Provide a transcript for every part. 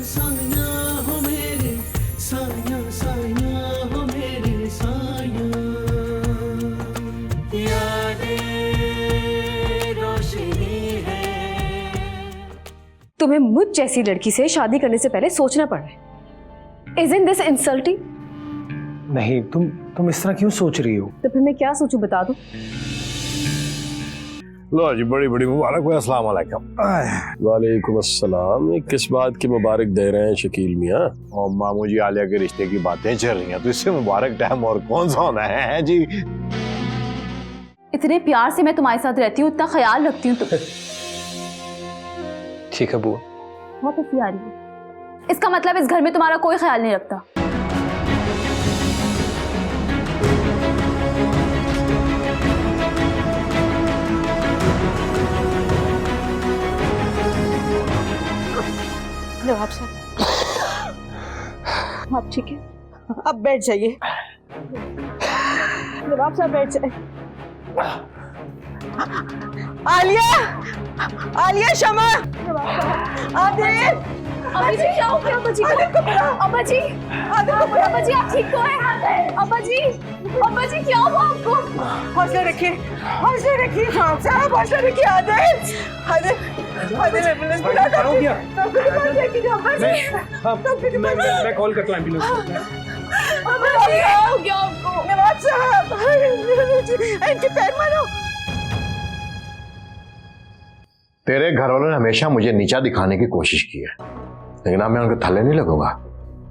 साया हो मेरे, साया साया हो मेरे साया, यादें रोशनी है। तुम्हें मुझ जैसी लड़की से शादी करने से पहले सोचना पड़ रहा है। Isn't this insulting? नहीं, तुम इस तरह क्यों सोच रही हो? तो फिर मैं क्या सोचूं बता दो। लो जी, बड़ी बड़ी मुबारक हो। अस्सलाम वालेकुम। वालेकुम अस्सलाम। ये किस बात की मुबारक दे रहे हैं शकील मियाँ? और मामू जी आलिया के रिश्ते की बातें चल रही हैं, तो इससे मुबारक टाइम और कौन सा होना है जी। इतने प्यार से मैं तुम्हारे साथ रहती हूँ, इतना ख्याल रखती हूँ तुम। ठीक है बुआ। बहुत हंसी आ रही है। इसका मतलब इस घर में तुम्हारा कोई ख्याल नहीं रखता। नवाब साहब, आप ठीक है? अब बैठ जाइए। नवाब साहब बैठ जाइए। आलिया, आलिया, शमा, आदिल। अब्बा जी क्या हो गया? अब्बा जी अब्बा जी, अब्बा जी आप ठीक तो हैं? अब्बा जी क्या हुआ आपको? हौसला रखिए, हौसला रखिए नवाब साहब, हौसला रखिए। आदिल, आदिल, आदिल, एम्बुलेंस बुला दो। मैं कॉल करता हूँ एम्बुलेंस। अब्बा जी क्या हो गया आपको? नवाब साहब, इनके पैर मारो। तेरे घर वालों ने हमेशा मुझे नीचा दिखाने की कोशिश की है, लेकिन अब मैं उनके थल्ले नहीं लगूंगा।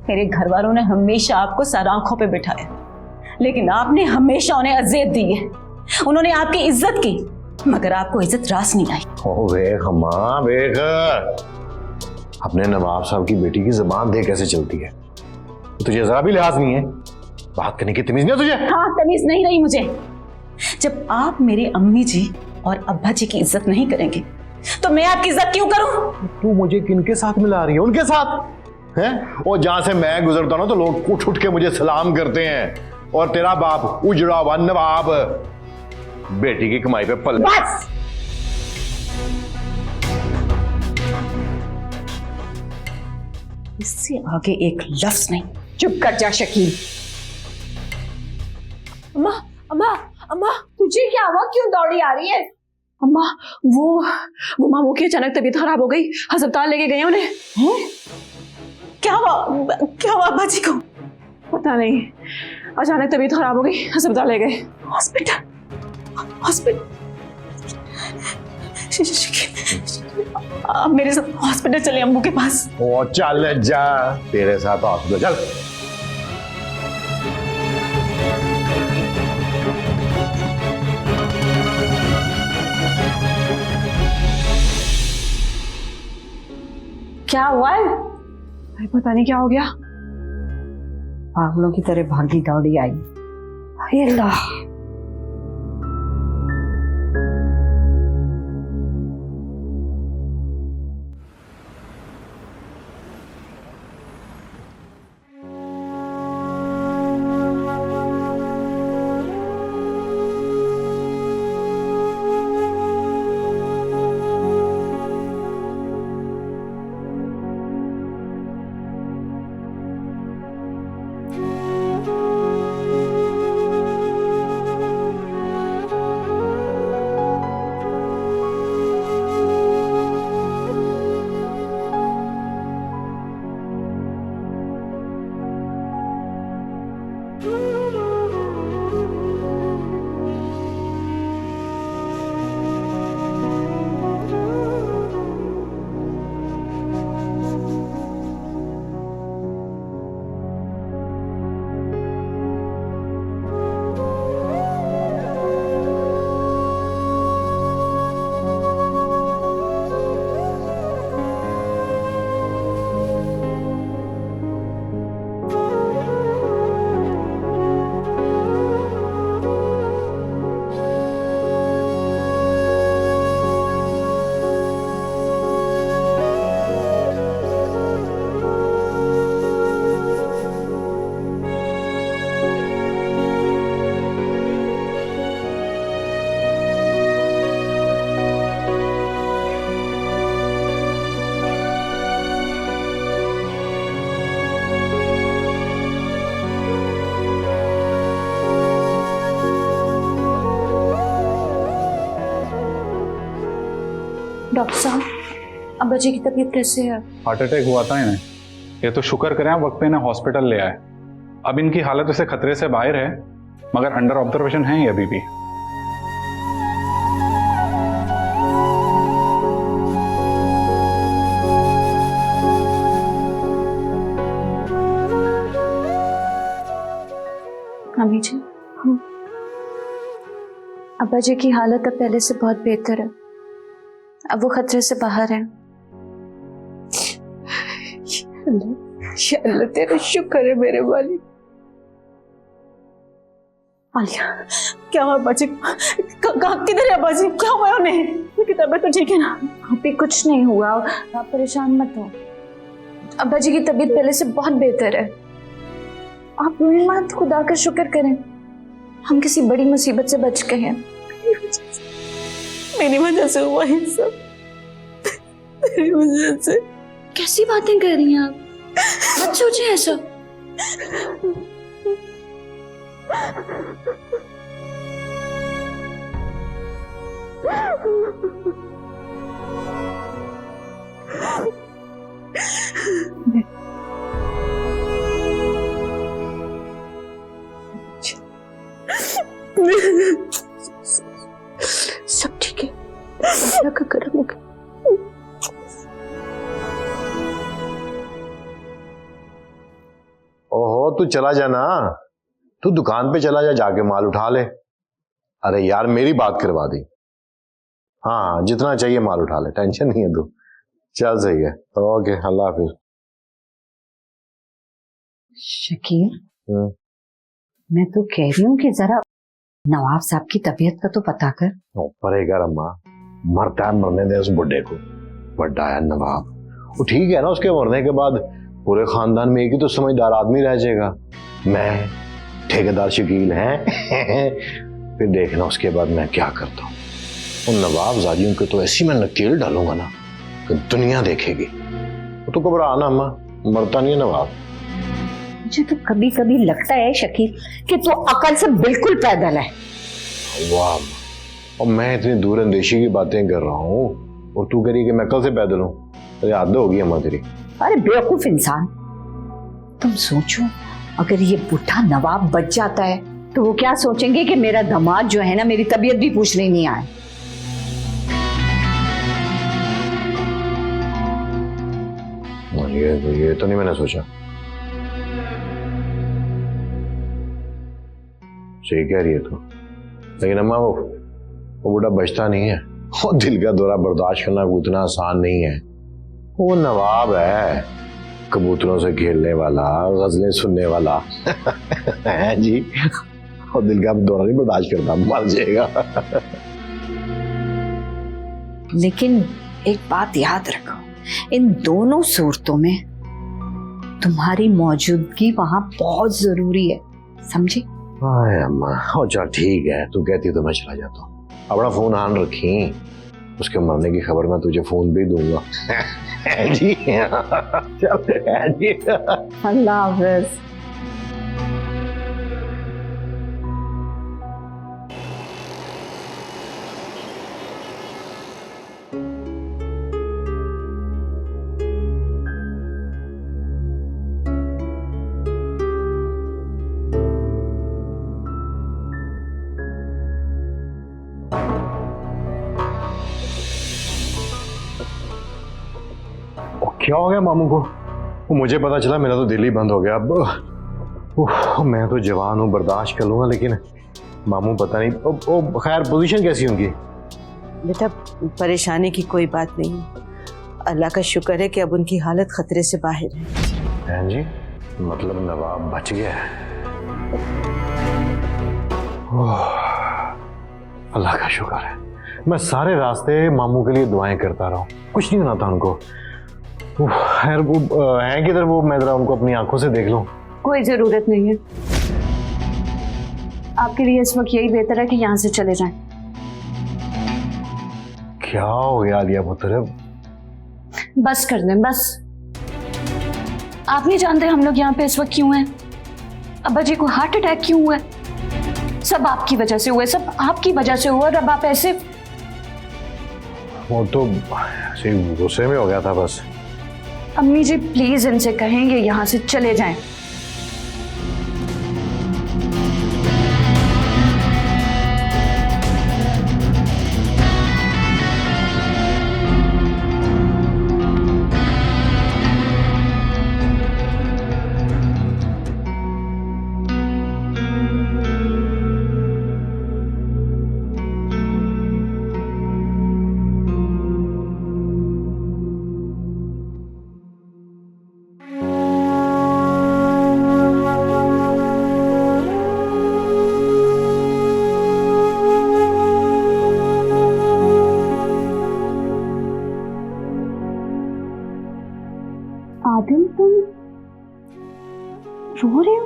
मेरे घर वालों ने हमेशा आपको सर आंखों पे बिठाया, लेकिन आपने हमेशा उन्हें अजियत दी है। उन्होंने आपकी इज्जत की, मगर आपको इज्जत रास नहीं आई। ओ वेख अम्मा, वेख अपने नवाब साहब की बेटी की जुबान देख कैसे चलती है। तुझे जरा भी लिहाज नहीं है, बात करने की तमीज नहीं है तुझे? हाँ, तमीज नहीं रही मुझे। जब आप मेरी अम्मी जी और अब्बा जी की इज्जत नहीं करेंगे तो मैं आपकी इज्जत क्यों करूं? तू मुझे किनके साथ मिला रही है? उनके साथ हैं? और जहां से मैं गुजरता हूं तो लोग उठ उठ के मुझे सलाम करते हैं, और तेरा बाप उजड़ा हुआ नवाब बेटी की कमाई पे पल। बस, इससे आगे एक लफ्ज नहीं। चुप कर जा शकील। अम्मा अम्मा अम्मा, तुझे क्या हुआ? क्यों दौड़ी आ रही है? अम्मा वो मामू की अचानक तबीयत खराब हो गई, अस्पताल लेके गए उन्हें। क्या हुआ अब्बा जी को? पता नहीं, अचानक तबीयत खराब हो गई, अस्पताल ले गए। हॉस्पिटल आप मेरे साथ हॉस्पिटल चले, अम्मू के पास। ओ चल जा, तेरे साथ हॉस्पिटल चल। क्या हुआ है? पता नहीं क्या हो गया। पागलों की तरह भागी दौड़ी आई। हे अल्लाह। डॉक्टर साहब, अब्बा जी की तबीयत कैसे है? हार्ट अटैक हुआ था इन्हें। ये तो शुक्र करें आप वक्त पे इन्हें हॉस्पिटल ले आए। अब इनकी हालत वैसे खतरे से बाहर है, मगर अंडर ऑब्जर्वेशन है ये अभी भी। मम्मी जी, अब्बा जी की हालत अब पहले से बहुत बेहतर है, अब वो खतरे से बाहर है। अल्लाह तेरा शुक्र है मेरे वाली। आलिया, क्या हुआ बच्चे? किधर है बाजी? क्या हुआ उन्हें? उनकी तबीयत तो ठीक है ना? अभी कुछ नहीं हुआ, आप परेशान मत हो। अब्बा जी की तबीयत पहले से बहुत बेहतर है। आप रोएं मत, खुदा का शुक्र करें, हम किसी बड़ी मुसीबत से बच गए हैं। मेरी वजह से हुआ है सब, मेरी वजह से। कैसी बातें कर रही हैं आप? मत सोचिए ऐसा। सब ठीक है, अल्लाह का करम होगा। ओहो, तू चला जा ना, तू दुकान पे चला जा, जाके माल उठा ले। अरे यार मेरी बात करवा दी। हाँ, जितना चाहिए माल उठा ले, टेंशन नहीं है तू। चल सही है, तो ओके, अल्लाह हाफिज। शकील, मैं तो कह रही हूँ कि जरा नवाब साहब की तबीयत का तो पता कर। परे कर अम्मा, मरता है मरने दे उस बुड्ढे को, बड़ा है नवाब। वो ठीक है ना, उसके मरने के बाद पूरे खानदान में एक ही तो समझदार आदमी रह जाएगा, मैं, ठेकेदार शकील हैं। फिर देखना उसके बाद मैं क्या करता हूँ। उन नवाब जादियों के तो ऐसी मैं नकेल डालूंगा ना कि दुनिया देखेगी। तो घबरा ना अम्मा, मरता नहीं है नवाब। मुझे तो कभी कभी लगता है शकील कि तू अकल से बिल्कुल पैदल है। वाह, और मैं इतनी दूर अंदेशी की बातें कर रहा हूँ और तू करी कि मैं अकल से पैदल हूँ? अरे हद होगी अम्मा तेरी। अरे बेवकूफ इंसान, तुम सोचो अगर ये बूढ़ा नवाब बच जाता है तो वो क्या सोचेंगे कि मेरा दामाद जो है ना मेरी तबीयत भी पूछने नहीं आए। ये तो नहीं मैंने सोचा। सही कह रही है तू, लेकिन अम्मा वो बूढ़ा बचता नहीं है। वो दिल का दौरा बर्दाश्त करना उतना आसान नहीं है। वो नवाब है, कबूतरों से खेलने वाला, गजलें सुनने वाला है जी। और दिल का दौरा नहीं बर्दाश्त करता, मर जाएगा। लेकिन एक बात याद रखो, इन दोनों सूरतों में तुम्हारी मौजूदगी वहां बहुत जरूरी है, समझी? हाय अम्मा, हो चल ठीक है, तू कहती तो मैं चला जाता हूँ। अपना फोन ऑन रखी, उसके मरने की खबर मैं तुझे फोन भी दूंगा। जी चल जी, अल्लाह हाफिज। क्या हो गया मामू को? वो मुझे पता चला, मेरा तो दिल ही बंद हो गया। अब मैं तो जवान हूँ, बर्दाश्त कर लूंगा, लेकिन मामू पता नहीं। खैर पोजीशन कैसी होंगी? बेटा परेशानी की कोई बात नहीं, अल्लाह का शुक्र है कि अब उनकी हालत खतरे से बाहर है। बहन जी, मतलब नवाब बच गया है। अल्लाह का शुक्र है। मैं सारे रास्ते मामू के लिए दुआएं करता रहा हूँ, कुछ नहीं होना था उनको। खैर वो है किधर? वो मैं जरा उनको अपनी आंखों से देख लूं। कोई जरूरत नहीं है, आपके लिए इस वक्त यही बेहतर है कि यहाँ से चले जाएं। क्या हो गया आलिया पुत्र? बस कर दें, बस। आप नहीं जानते हम लोग यहाँ पे इस वक्त क्यों हैं? अब्बा जी को हार्ट अटैक क्यों हुआ है? सब आपकी वजह से हुआ है, सब आपकी वजह से हुआ। और अब आप ऐसे वो तो ऐसे ही गुस्से में हो गया था बस। अम्मी जी प्लीज इनसे कहेंगे यहाँ से चले जाएं। आदिल तुम रो रहे हो?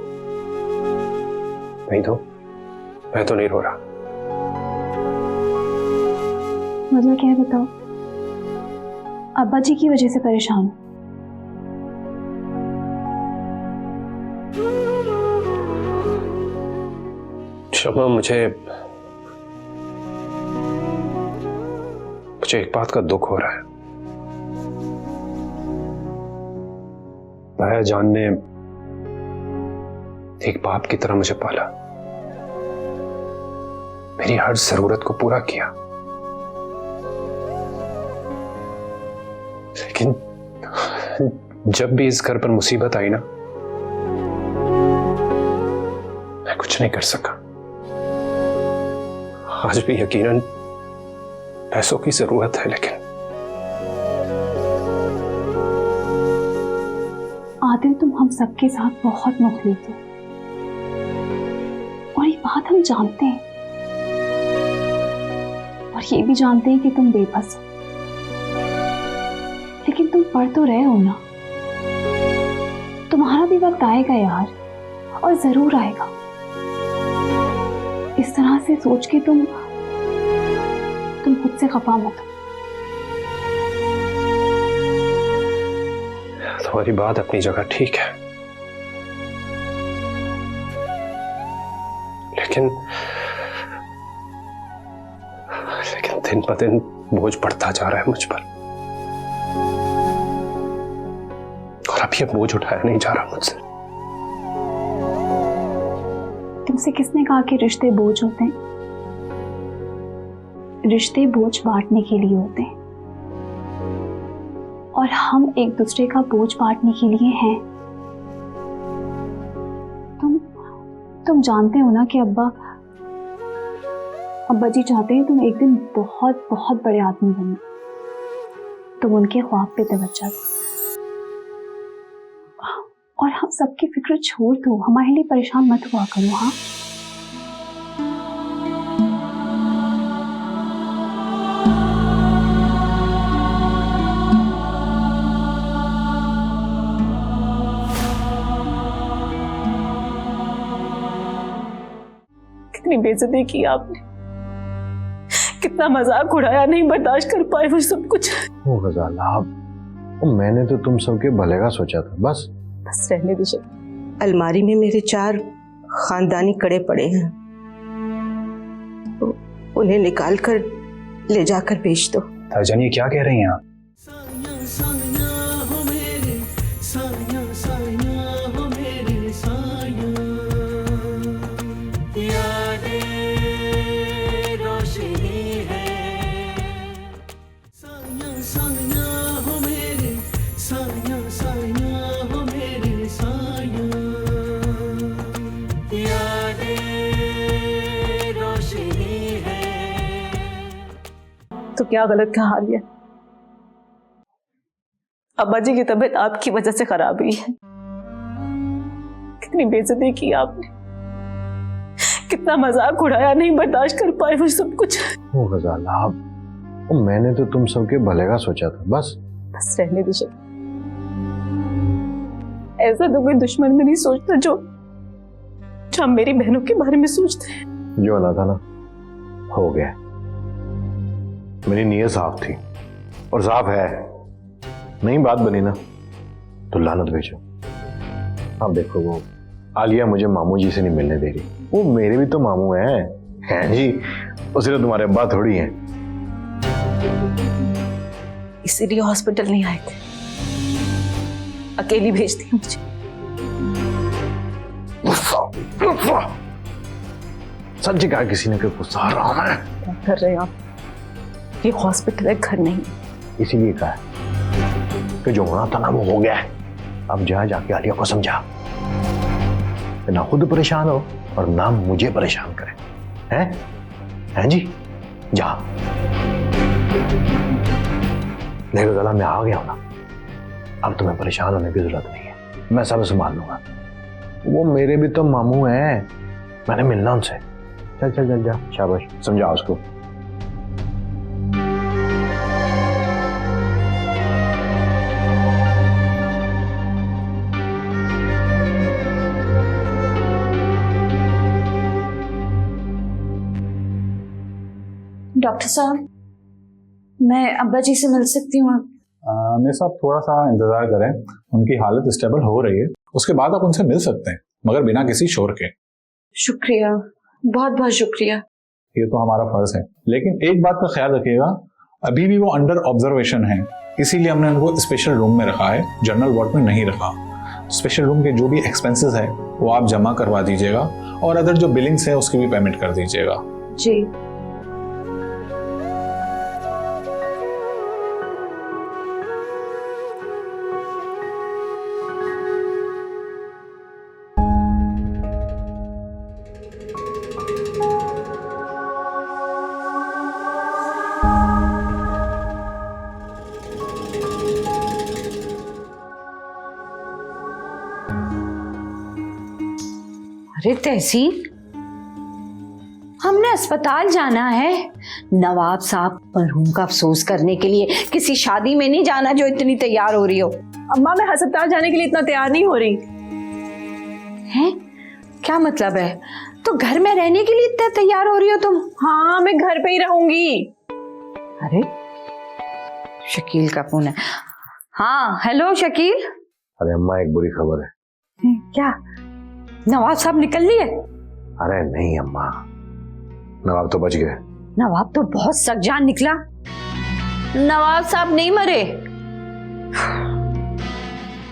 नहीं तो, मैं तो नहीं रो रहा। मतलब क्या है बताओ? अब्बा जी की वजह से परेशान हो? शमा, मुझे एक बात का दुख हो रहा है। ताया जान ने एक बाप की तरह मुझे पाला, मेरी हर जरूरत को पूरा किया, लेकिन जब भी इस घर पर मुसीबत आई ना, मैं कुछ नहीं कर सका। आज भी यकीनन पैसों की जरूरत है, लेकिन आदिल तुम हम सबके साथ बहुत मुखलिस हो और ये बात हम जानते हैं, और ये भी जानते हैं कि तुम बेबस हो, लेकिन तुम पढ़ तो रहे हो ना। तुम्हारा भी वक्त आएगा यार, और जरूर आएगा। इस तरह से सोच के तुम खुद से खफा मत हो। तुम्हारी बात अपनी जगह ठीक है, लेकिन दिन ब दिन बोझ बढ़ता जा रहा है मुझ पर, और अब ये बोझ उठाया नहीं जा रहा मुझसे। तुमसे किसने कहा कि रिश्ते बोझ होते हैं? रिश्ते बोझ बांटने के लिए होते हैं, और हम एक दूसरे का बोझ बांटने के लिए हैं। तुम जानते हो ना कि अब्बा जी चाहते हैं तुम एक दिन बहुत बहुत बड़े आदमी बनो। तुम उनके ख्वाब पे तवज्जो दो, और हम सबकी फिक्र छोड़ दो। हमारे लिए परेशान मत हुआ करो। हाँ, कितनी बेइज्जती की आपने, कितना मजाक उड़ाया, नहीं बर्दाश्त कर पाए वो सब कुछ। ओ गजाला, मैंने तो तुम सबके भले का सोचा था। बस रहने दीजिए। अलमारी में मेरे 4 खानदानी कड़े पड़े हैं, तो उन्हें निकाल कर ले जाकर बेच दो। ताईजान, ये क्या कह रही हैं आप? साया साया हो मेरे, साया साया हो मेरे साया, यादें रोशनी है। साया साया हो मेरे, साया साया हो मेरे साया, यादें रोशनी है। तो क्या गलत कहा लिया? अब्बा जी की तबीयत आपकी वजह से खराब हुई है। कितनी बेइज्जती की आपने, कितना मजाक उड़ाया, नहीं बर्दाश्त कर पाए वो सब कुछ। ओ गजाला, मैंने तो तुम सबके भले का सोचा था। बस रहने दीजिए। ऐसा तो कोई दुश्मन में नहीं सोचता जो मेरी बहनों के बारे में सोचते हैं। जो होना था ना हो गया। मेरी नीयत साफ थी और साफ है। नई बात बनी ना तो लानत भेजो। अब देखो, वो आलिया मुझे मामू जी से नहीं मिलने दे रही। वो मेरे भी तो मामू हैं जी, वो सिर्फ तुम्हारे अब्बा थोड़ी हैं। इसीलिए हॉस्पिटल नहीं आए थे। अकेली भेज दी मुझे। सच जगह किसी ने गुस्सा आ रहा है। क्या कर रहे हैं आप? ये हॉस्पिटल है, घर नहीं। इसीलिए कहा कि जो होना था ना वो हो गया है। अब जाके आलिया को समझा कि ना खुद परेशान हो और ना मुझे परेशान करे। हैं जी? जा देखो गला मैं आ गया हूं ना, अब तुम्हें परेशान होने की जरूरत नहीं है, मैं सब संभाल लूंगा। वो मेरे भी तो मामू हैं, मैंने मिलना उनसे। चल चल चल जा, शाबाश, समझा उसको। डॉक्टर साहब, मैं अब्बा जी से मिल सकती हूँ? मेरे साहब थोड़ा सा इंतजार करें, उनकी हालत स्टेबल हो रही है, उसके बाद आप उनसे मिल सकते हैं, मगर बिना किसी शोर के। शुक्रिया, बहुत बहुत शुक्रिया। ये तो हमारा फर्ज है, लेकिन एक बात का ख्याल रखिएगा, अभी भी वो अंडर ऑब्जर्वेशन है, इसीलिए हमने उनको स्पेशल रूम में रखा है, जनरल वार्ड में नहीं रखा। स्पेशल रूम के जो भी एक्सपेंसेस है वो आप जमा करवा दीजिएगा और अदर जो बिलिंग्स है उसकी भी पेमेंट कर दीजिएगा। जी। अरे तहसीन, हमने अस्पताल जाना है। नवाब साहब मरहूम का अफसोस करने के लिए, किसी शादी में नहीं जाना जो इतनी तैयार हो रही हो। अम्मा, मैं अस्पताल जाने के लिए इतना तैयार नहीं हो रही। हैं? क्या मतलब है? तो घर में रहने के लिए इतना तैयार हो रही हो तुम? हाँ, मैं घर पे ही रहूंगी। अरे शकील का फोन है। हाँ हेलो शकील। अरे अम्मा, एक बुरी खबर है। क्या? नवाब साहब निकल लिए? अरे नहीं अम्मा, नवाब तो बच गए। नवाब तो बहुत सख्त निकला। नवाब साहब नहीं मरे,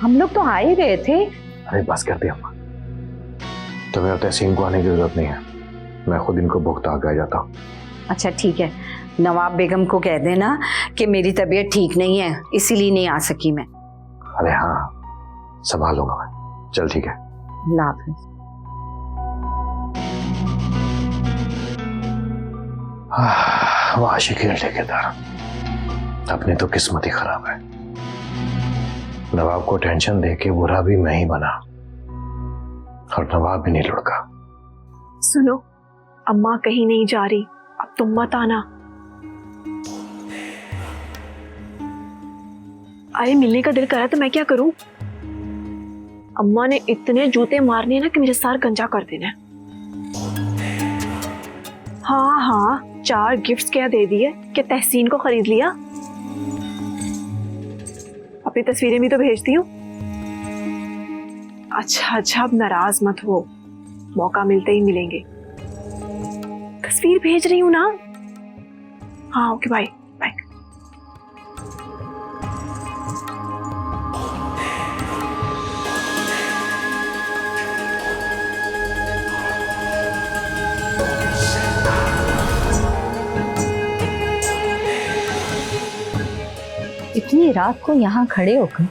हम लोग तो आ ही रहे थे। अरे बस कर दिया अम्मा, तुम्हें और तहसीन को आने की जरूरत नहीं है, मैं खुद इनको भुगता के आ जाता हूँ। अच्छा ठीक है, नवाब बेगम को कह देना कि मेरी तबीयत ठीक नहीं है, इसीलिए नहीं आ सकी मैं। अरे हाँ, संभालूंगा मैं। चल ठीक है, अल्लाह हाफिज। वाह शकील ठेकेदार, अपनी तो किस्मत ही खराब है। नवाब को टेंशन देके बुरा भी मैं ही बना और नवाब भी नहीं लुढ़का। सुनो, अम्मा कहीं नहीं जा रही, अब तुम मत आना। अरे मिलने का दिल करा तो मैं क्या करूं? अम्मा ने इतने जूते मारने हैं ना कि मुझे सार गंजा कर देना है। हाँ हाँ, 4 गिफ्ट्स क्या दे दिए कि तहसीन को खरीद लिया। अपनी तस्वीरें भी तो भेजती हूँ। अच्छा अच्छा, अब नाराज मत हो, मौका मिलते ही मिलेंगे। तस्वीर भेज रही हूँ ना। हाँ ओके, बाय बाय। इतनी रात को यहाँ खड़े होकर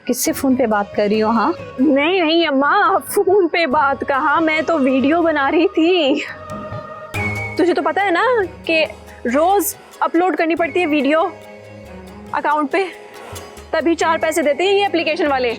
किससे फोन पे बात कर रही हो? हाँ नहीं नहीं अम्मा, फोन पे बात कहाँ, मैं तो वीडियो बना रही थी। तुझे तो पता है ना कि रोज अपलोड करनी पड़ती है वीडियो अकाउंट पे, तभी 4 पैसे देते हैं ये एप्लीकेशन वाले।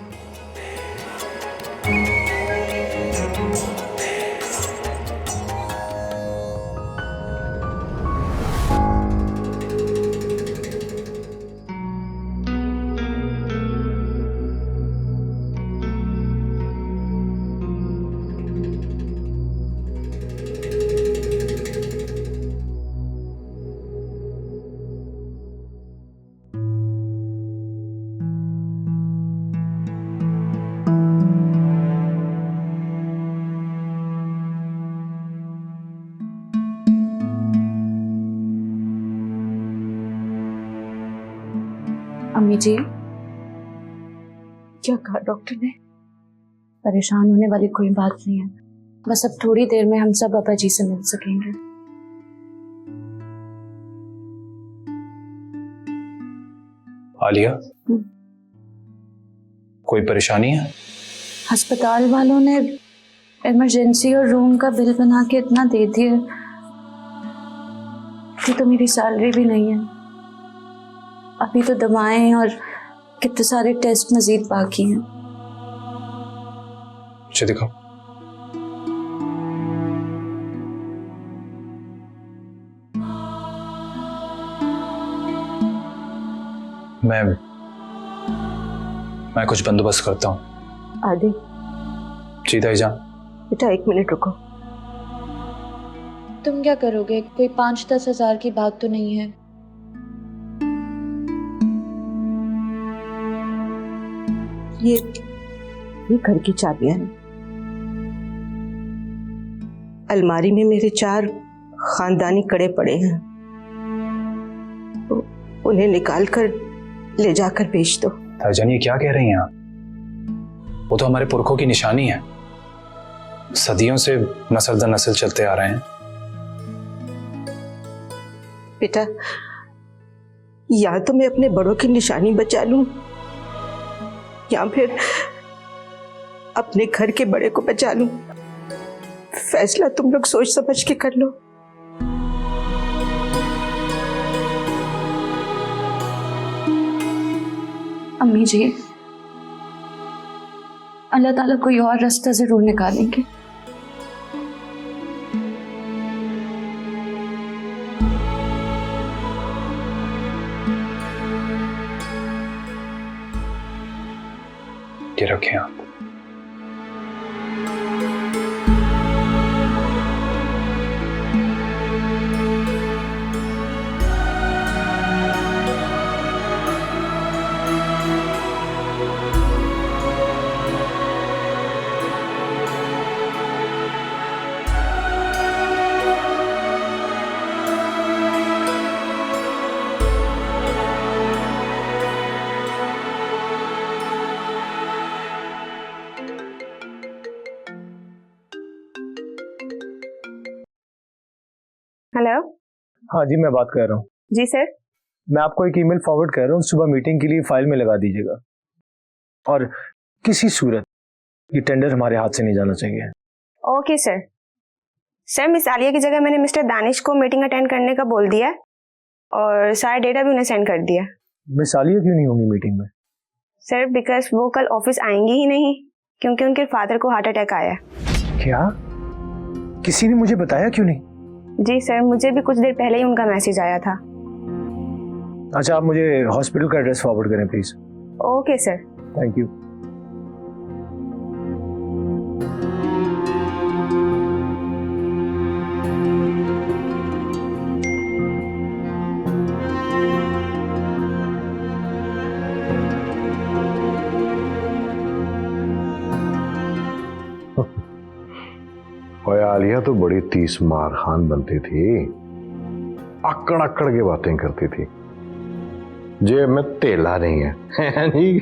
अम्मी जी, क्या कहा डॉक्टर ने? परेशान होने वाली कोई बात नहीं है, बस अब थोड़ी देर में हम सब अब्बा जी से मिल सकेंगे। आलिया, कोई परेशानी है? अस्पताल वालों ने इमरजेंसी और रूम का बिल बना के इतना दे दिया कि तो मेरी सैलरी भी नहीं है। अभी तो दवाएं और कितने सारे टेस्ट मजीद बाकी हैं। मुझे दिखाओ। मैं कुछ बंदोबस्त करता हूँ। आदि, जी ताईजान। बेटा 1 मिनट रुको। तुम क्या करोगे? कोई 5-10 हज़ार की बात तो नहीं है। ये घर की चाबियां हैं। अलमारी में मेरे 4 खानदानी कड़े पड़े हैं, तो उन्हें निकाल कर ले जाकर बेच दो। ताईजान, ये क्या कह रही हैं आप? वो तो हमारे पुरखों की निशानी है, सदियों से नस्ल दर नस्ल चलते आ रहे हैं। बेटा, या तो मैं अपने बड़ों की निशानी बचा लूं, या फिर अपने घर के बड़े को बचा लूं। फैसला तुम लोग सोच समझ के कर लो। अम्मी जी, अल्लाह ताला कोई और रास्ता जरूर निकालेंगे। ये रखें आप। हेलो। हाँ जी, मैं बात कर रहा हूँ। जी सर। मैं आपको एक ईमेल फॉरवर्ड कर रहा हूँ, सुबह मीटिंग के लिए फाइल में लगा दीजिएगा। और किसी सूरत ये टेंडर हमारे हाथ से नहीं जाना चाहिए। Okay sir. Sir, miss Alia की जगह मैंने मिस्टर दानिश को मीटिंग अटेंड करने का बोल दिया और सारा डेटा भी उन्हें सेंड कर दिया। मिस आलिया क्यों नहीं होंगी मीटिंग में? सर, बिकॉज वो कल ऑफिस आएंगी ही नहीं, क्योंकि उनके फादर को हार्ट अटैक आया। क्या? किसी ने मुझे बताया क्यों नहीं? जी सर, मुझे भी कुछ देर पहले ही उनका मैसेज आया था। अच्छा, आप मुझे हॉस्पिटल का एड्रेस फॉरवर्ड करें please. Okay sir. Thank you. ओए, आलिया तो बड़ी 30 मार खान बनती थी, अक्कड़ अक्कड़ के बातें करती थी। जेब में तेला नहीं है नहीं।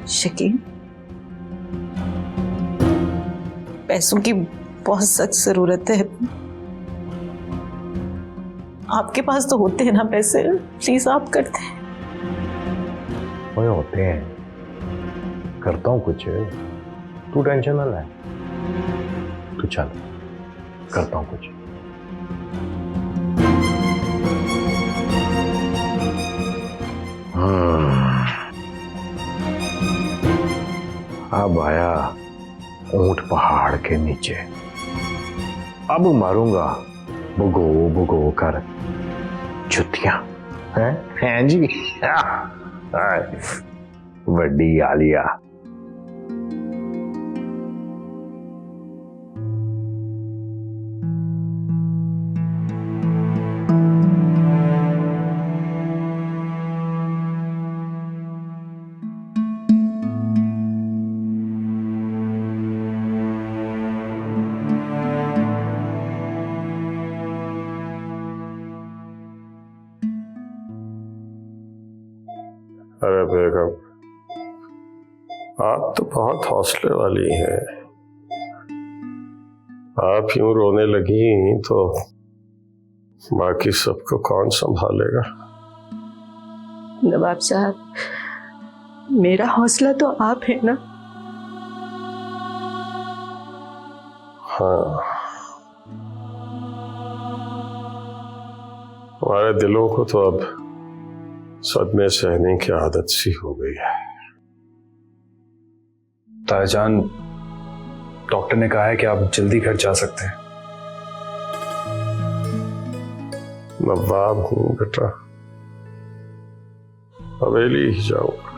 शकील, पैसों की बहुत सख्त जरूरत है। आपके पास तो होते हैं ना पैसे, प्लीज आप करते हैं। ओए, होते हैं, करता हूं कुछ, तू टेंशन ना ले। तू चल, करता हूं कुछ। अब आया ऊंट पहाड़ के नीचे, अब मारूंगा भुगो भुगो कर जुतियां। हैं जी? वड्डी आलिया। अरे बेगम, आप तो बहुत हौसले वाली हैं। आप यूं रोने लगी तो बाकी सबको कौन संभालेगा? नवाब साहब, मेरा हौसला तो आप है ना। हाँ, हमारे दिलों को तो अब सदमे सहने की आदत सी हो गई है। तायाजान, डॉक्टर ने कहा है कि आप जल्दी घर जा सकते हैं। नवाब हूं बेटा, हवेली ही जाऊंगा।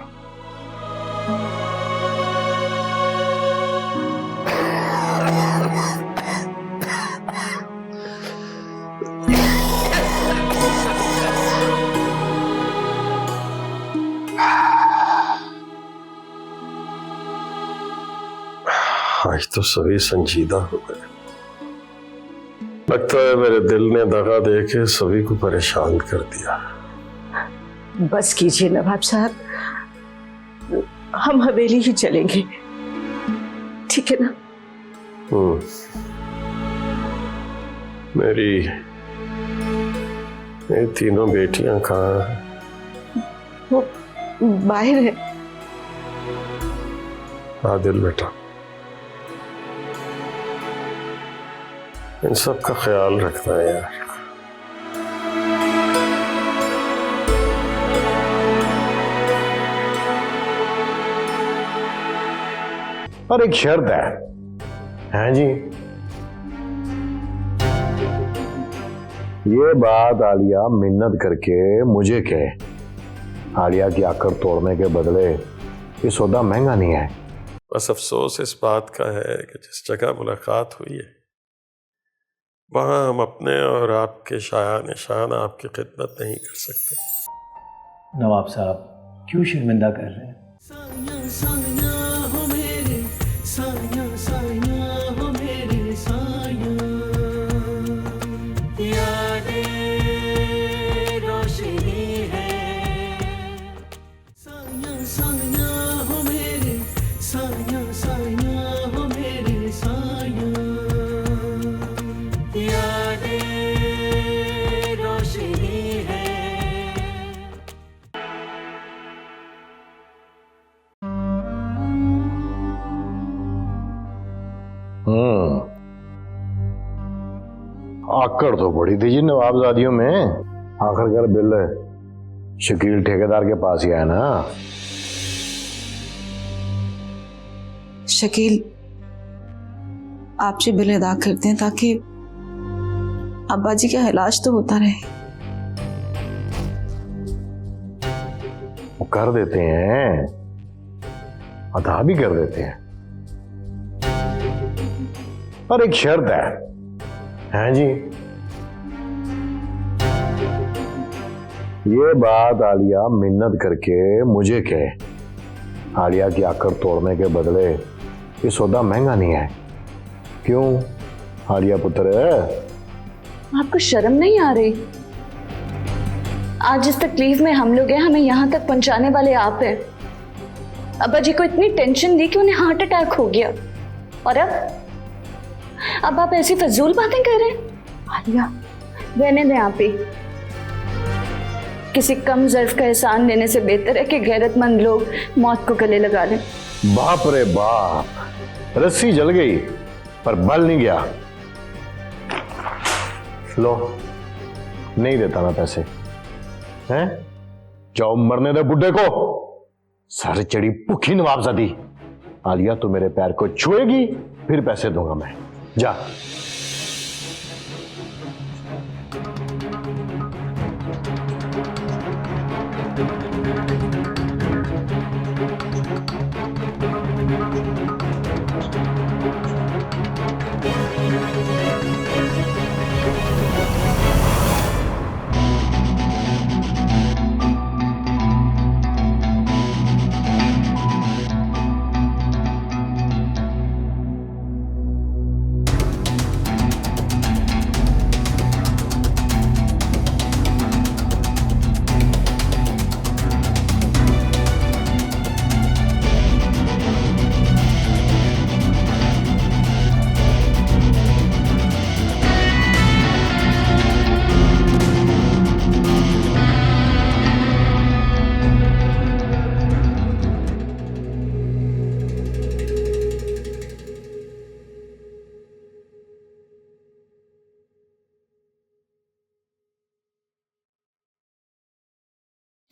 आज तो सभी संजीदा हो गए। लगता है मेरे दिल ने दगा देके सभी को परेशान कर दिया। बस कीजिए नवाब साहब, हम हवेली ही चलेंगे, ठीक है ना? मेरी तीनों बेटियां कहाँ हैं? वो बाहर है। आदिल बेटा, इन सब का ख्याल रखना है यार। पर एक शर्त है जी। ये बात आलिया मिन्नत करके मुझे कहे। आलिया की आकर तोड़ने के बदले ये सौदा महंगा नहीं है। बस अफसोस इस बात का है कि जिस जगह मुलाकात हुई है वहां हम अपने और आपके शायान शान आपकी खिदमत नहीं कर सकते। नवाब साहब, क्यों शर्मिंदा कर रहे हैं? साया साया हो मेरे, साया साया हो मेरे साया, यादें रोशनी है। साया साया हो मेरे, साया साया हो मेरे साया, यादें रोशनी है। आकड़ तो बड़ी थी जी नवाबजादियों में। आखिरकार बिल शकील ठेकेदार के पास ही आया ना। शकील आपसे बिल अदा करते हैं ताकि अब्बा जी का इलाज तो होता रहे। वो कर देते हैं, अदा भी कर देते हैं, पर एक शर्त है जी। ये बात आलिया मिन्नत करके मुझे कहे। आलिया की आकर तोड़ने के बदले ये सौदा महंगा नहीं है। क्यों आलिया पुत्र? आपको शर्म नहीं आ रही? आज जिस तकलीफ में हम लोग हैं, हमें यहाँ तक पहुँचाने वाले आप हैं। अब्बा जी को इतनी टेंशन दी कि उन्हें हार्ट अटैक हो गया, और अब आप ऐसी फजूल बातें कर रहे हैं। आलिया, रहने दें आप ही। किसी कम ज़र्फ का एहसान देने से बेहतर है कि गैरतमंद लोग मौत को गले लगा लें। बाप रे बाप, रस्सी जल गई पर बल नहीं गया। लो, नहीं देता ना पैसे हैं? जाओ मरने दे बुड्ढे को। सर चढ़ी भूखी नवाबजादी। आलिया तो मेरे पैर को छुएगी फिर पैसे दूंगा मैं। जा।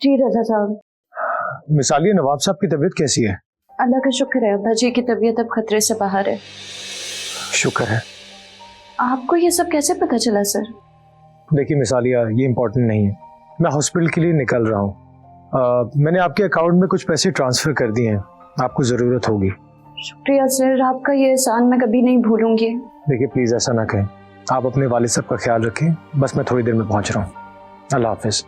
जी रजा साहब। मिसाली, नवाब साहब की तबीयत कैसी है? अल्लाह का शुक्र है, अब्बा जी की तबीयत अब खतरे से बाहर है। शुक्र है। आपको ये सब कैसे पता चला सर? देखिए मिसालिया, ये इम्पोर्टेंट नहीं है, मैं हॉस्पिटल के लिए निकल रहा हूँ। मैंने आपके अकाउंट में कुछ पैसे ट्रांसफ़र कर दिए हैं, आपको ज़रूरत होगी। शुक्रिया सर, आपका ये एहसान मैं कभी नहीं भूलूंगी। देखिए प्लीज़ ऐसा ना कहें, आप अपने वालिद साहब का ख्याल रखें। बस मैं थोड़ी देर में पहुँच रहा हूँ। अल्लाह हाफिज़।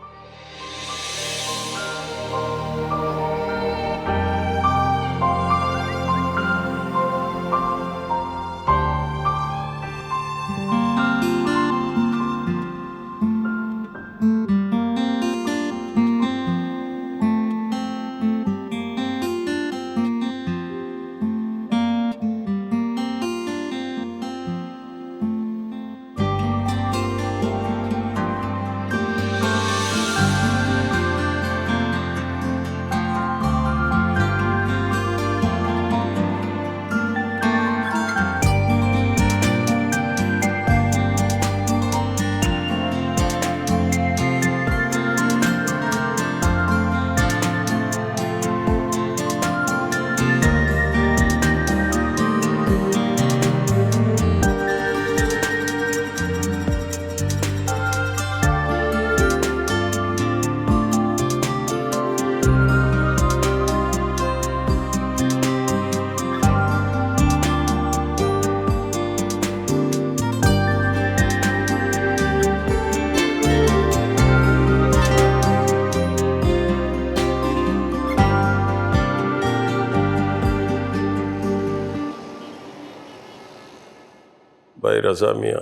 भाई रजा मियाँ,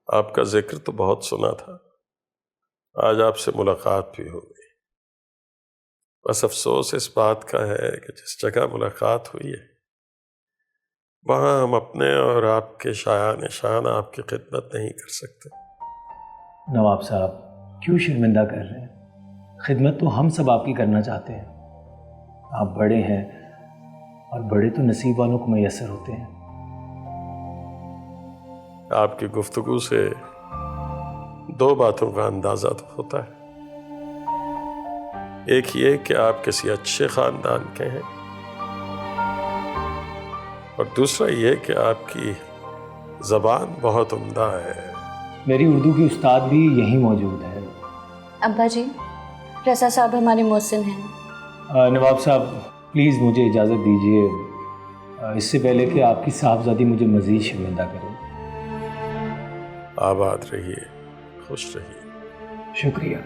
आपका जिक्र तो बहुत सुना था, आज आपसे मुलाकात भी हो गई। बस अफसोस इस बात का है कि जिस जगह मुलाकात हुई है वहाँ हम अपने और आपके शायान शान आपकी खिदमत नहीं कर सकते। नवाब साहब क्यों शर्मिंदा कर रहे हैं? खिदमत तो हम सब आपकी करना चाहते हैं। आप बड़े हैं और बड़े तो नसीब वालों को मैसर होते हैं। आपकी गुफ्तगू से दो बातों का अंदाजा तो होता है। एक ये कि आप किसी अच्छे ख़ानदान के हैं, और दूसरा ये कि आपकी ज़बान बहुत उम्दा है। मेरी उर्दू की उस्ताद भी यहीं मौजूद है। अब्बा जी, रजा साहब हमारे मोहसिन हैं। नवाब साहब प्लीज़ मुझे इजाज़त दीजिए, इससे पहले कि आपकी साहबजादी मुझे मज़ीद शर्मिंदा करे। आबाद रहिए, खुश रहिए। शुक्रिया।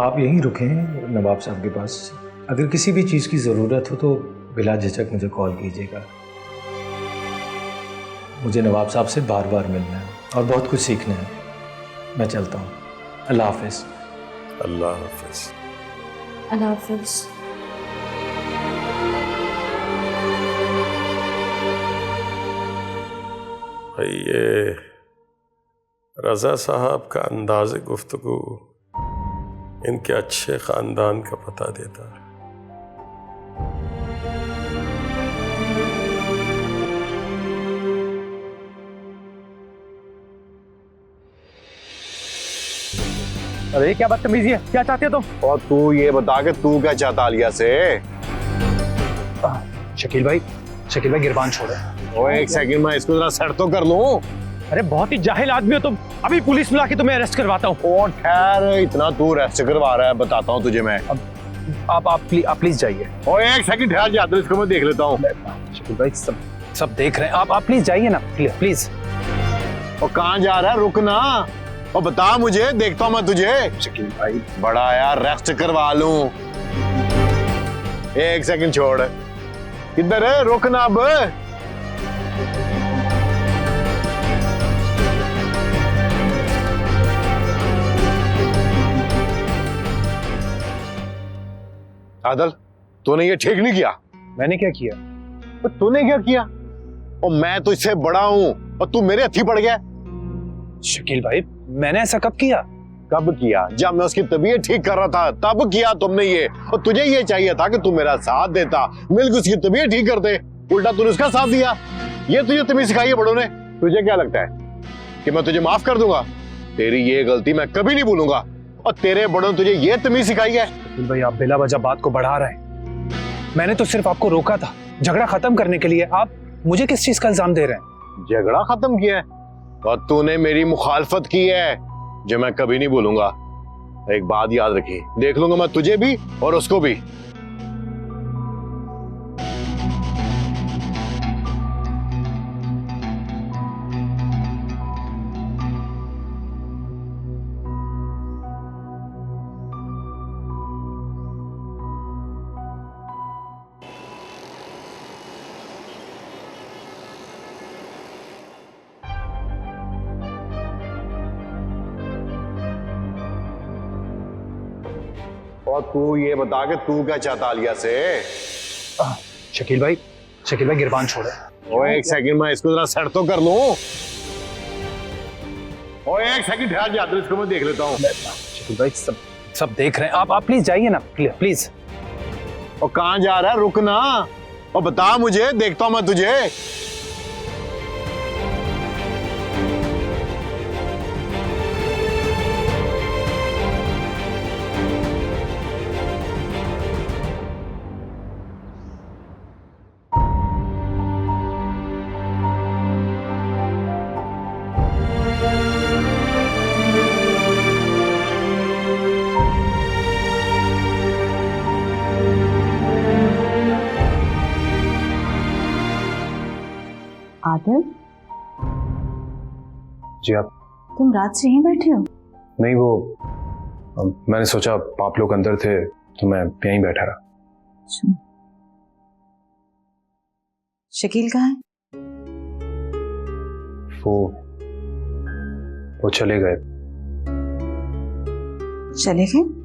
आप यहीं रुकें नवाब साहब के पास। अगर किसी भी चीज़ की ज़रूरत हो तो बिला झिझक मुझे कॉल कीजिएगा। मुझे नवाब साहब से बार बार मिलना है और बहुत कुछ सीखना है। मैं चलता हूँ। अल्लाह हाफिज़। अल्लाह हाफिज़। अल्लाह हाफिज़। भाई ये रज़ा साहब का अंदाज़े गुफ्तगू इनके अच्छे ख़ानदान का पता देता है। अरे क्या बदतमीजी है, क्या चाहते हो तुम? और तू ये बता के तू क्या चाहता आलिया से? शकील भाई गिरबान छोड़े। ओए एक सेकंड में इसको जरा सेट तो कर लूं। अरे बहुत ही जाहिल आदमी हो तुम। अभी पुलिस मिला के तुम्हें अरेस्ट करवाता हूँ। ओ ठहर, इतना तू अरेस्ट करवा रहा है, बताता हूँ तुझे मैं। आप प्लीज जाइए। ओए एक सेकंड ठहर जा, इसको मैं देख लेता हूँ। शकील भाई सब देख रहे हैं। आप प्लीज जाइए ना, प्लीज। और कहाँ जा रहा है? रुक ना और बता मुझे, देखता हूँ मैं तुझे। शकील भाई बड़ा यार, रेस्ट करवा लूं। एक सेकंड छोड़, किधर है? रुक ना अब। आदल, तूने ये ठीक नहीं किया। मैंने क्या किया? तो तूने क्या किया? और मैं तो इससे बड़ा हूं और तू मेरे हथी पड़ गया। शकील भाई मैंने ऐसा कब किया? कब किया? जब मैं उसकी तबीयत ठीक कर रहा था तब किया तुमने ये। और तुझे ये चाहिए था कि तू मेरा साथ देता, मिलकर उसकी तबीयत ठीक करते। उल्टा तूने उसका साथ दिया। ये तुझे तमीज सिखाई है बड़ों ने। तुझे क्या लगता है कि मैं तुझे माफ कर दूंगा? तेरी ये गलती मैं कभी नहीं भूलूंगा। और तेरे बड़ों ने तुझे ये तमीज सिखाई है? शकील भाई आप बिला वजह बात को बढ़ा रहे हैं। मैंने तो सिर्फ आपको रोका था झगड़ा खत्म करने के लिए। आप मुझे किस चीज का इल्जाम दे रहे हैं? झगड़ा खत्म किया है और तूने मेरी मुखालफत की है जो मैं कभी नहीं भूलूंगा। एक बात याद रखी, देख लूंगा मैं तुझे भी और उसको भी। और तू ये बता के तू क्या चाहता आलिया से? शकील भाई गिरबान छोड़े। ओए एक सेकंड, मैं इसको जरा सेट तो कर लूं। ओए एक सेकंड ठहर जा, इसको मैं देख लेता हूं। शकील भाई सब देख रहे हैं। आप प्लीज जाइए ना, प्लीज। और कहां जा रहा है? रुक ना और बता मुझे, देखता हूं मैं तुझे। आदिल, जी आप? तुम रात से यहीं बैठे हो? नहीं, वो मैंने सोचा आप लोग अंदर थे तो मैं यहीं बैठा रहा। शकील कहाँ है? वो चले गए। चले गए?